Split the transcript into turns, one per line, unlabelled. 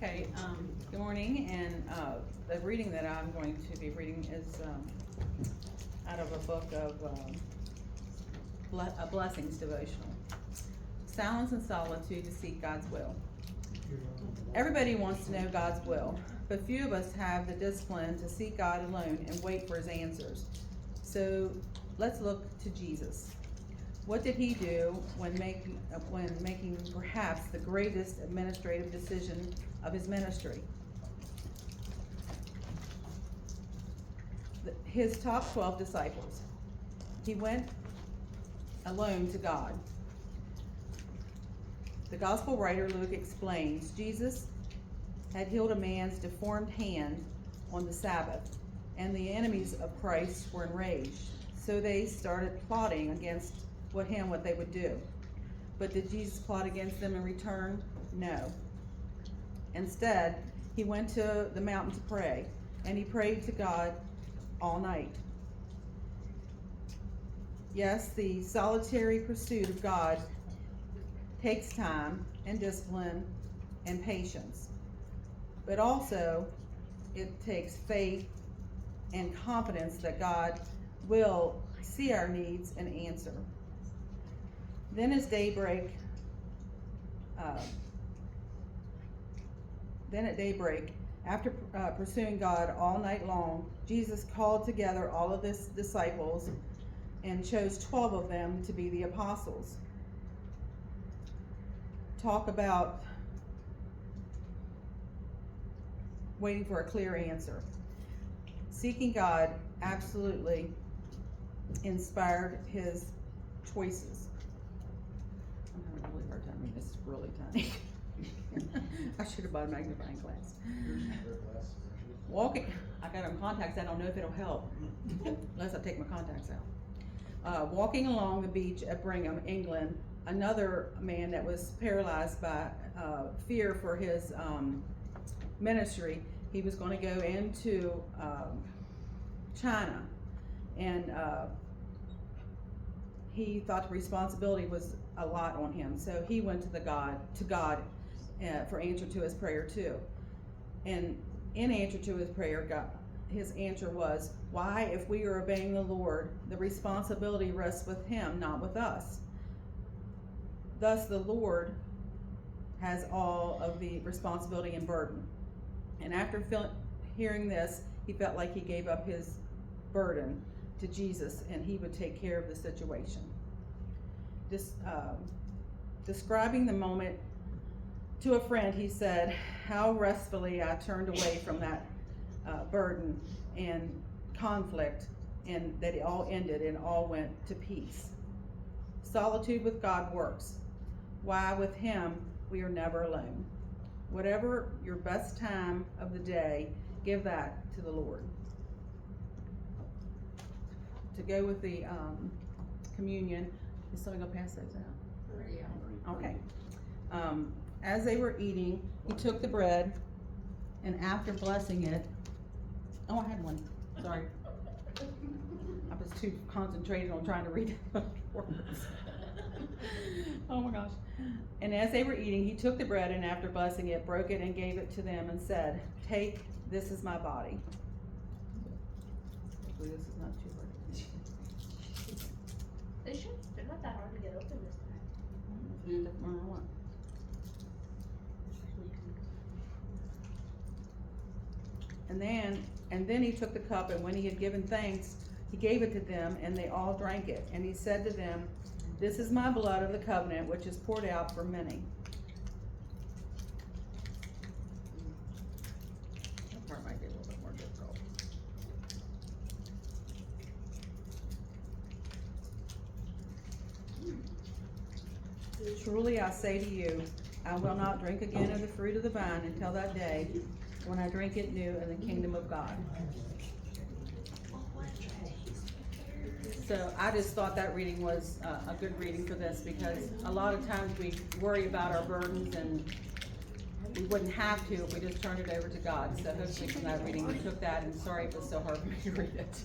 Okay, good morning, and the reading that I'm going to be reading is out of a book of a blessings devotional. Silence and solitude to seek God's will. Everybody wants to know God's will, but few of us have the discipline to seek God alone and wait for his answers. So let's look to Jesus. What did he do when making perhaps the greatest administrative decision of his ministry? His top 12 disciples. He went alone to God. The gospel writer Luke explains Jesus had healed a man's deformed hand on the Sabbath, and the enemies of Christ were enraged. So they started plotting against what they would do. But did Jesus plot against them in return? No. Instead, he went to the mountain to pray, and he prayed to God all night. Yes, the solitary pursuit of God takes time and discipline and patience, but also it takes faith and confidence that God will see our needs and answer. Then at daybreak, after pursuing God all night long, Jesus called together all of his disciples and chose 12 of them to be the apostles. Talk about waiting for a clear answer. Seeking God absolutely inspired his choices. I'm having a really hard time reading this. It's really tiny. I should have bought a magnifying glass. Walking, I got on contacts. I don't know if it'll help unless I take my contacts out. Walking along the beach at Brigham, England, another man that was paralyzed by fear for his ministry. He was going to go into China, and he thought the responsibility was a lot on him. So he went to God for answer to his prayer too. And in answer to his prayer, his answer was, "Why, if we are obeying the Lord, the responsibility rests with him, not with us. Thus the Lord has all of the responsibility and burden." And after hearing this, he felt like he gave up his burden to Jesus, and he would take care of the situation. Describing the moment to a friend, he said, "How restfully I turned away from that burden and conflict, and that it all ended and all went to peace." Solitude with God works. Why, with him, we are never alone. Whatever your best time of the day, give that to the Lord. To go with the communion, is somebody gonna pass those out?
Yeah.
Okay. As they were eating, he took the bread, and after blessing it, I had one, sorry. I was too concentrated on trying to read the words. Oh my gosh. And as they were eating, he took the bread, and after blessing it, broke it and gave it to them and said, "Take, this is my body." Hopefully this is not too hard.
They're not that hard to get open this time.
And then he took the cup, and when he had given thanks, he gave it to them, and they all drank it. And he said to them, "This is my blood of the covenant, which is poured out for many." That part might be a little bit more difficult. "Truly I say to you, I will not drink again of the fruit of the vine until that day when I drink it new in the kingdom of God." So I just thought that reading was a good reading for this, because a lot of times we worry about our burdens, and we wouldn't have to if we just turned it over to God. So hopefully from that reading we took that, and sorry it was so hard for me to read it.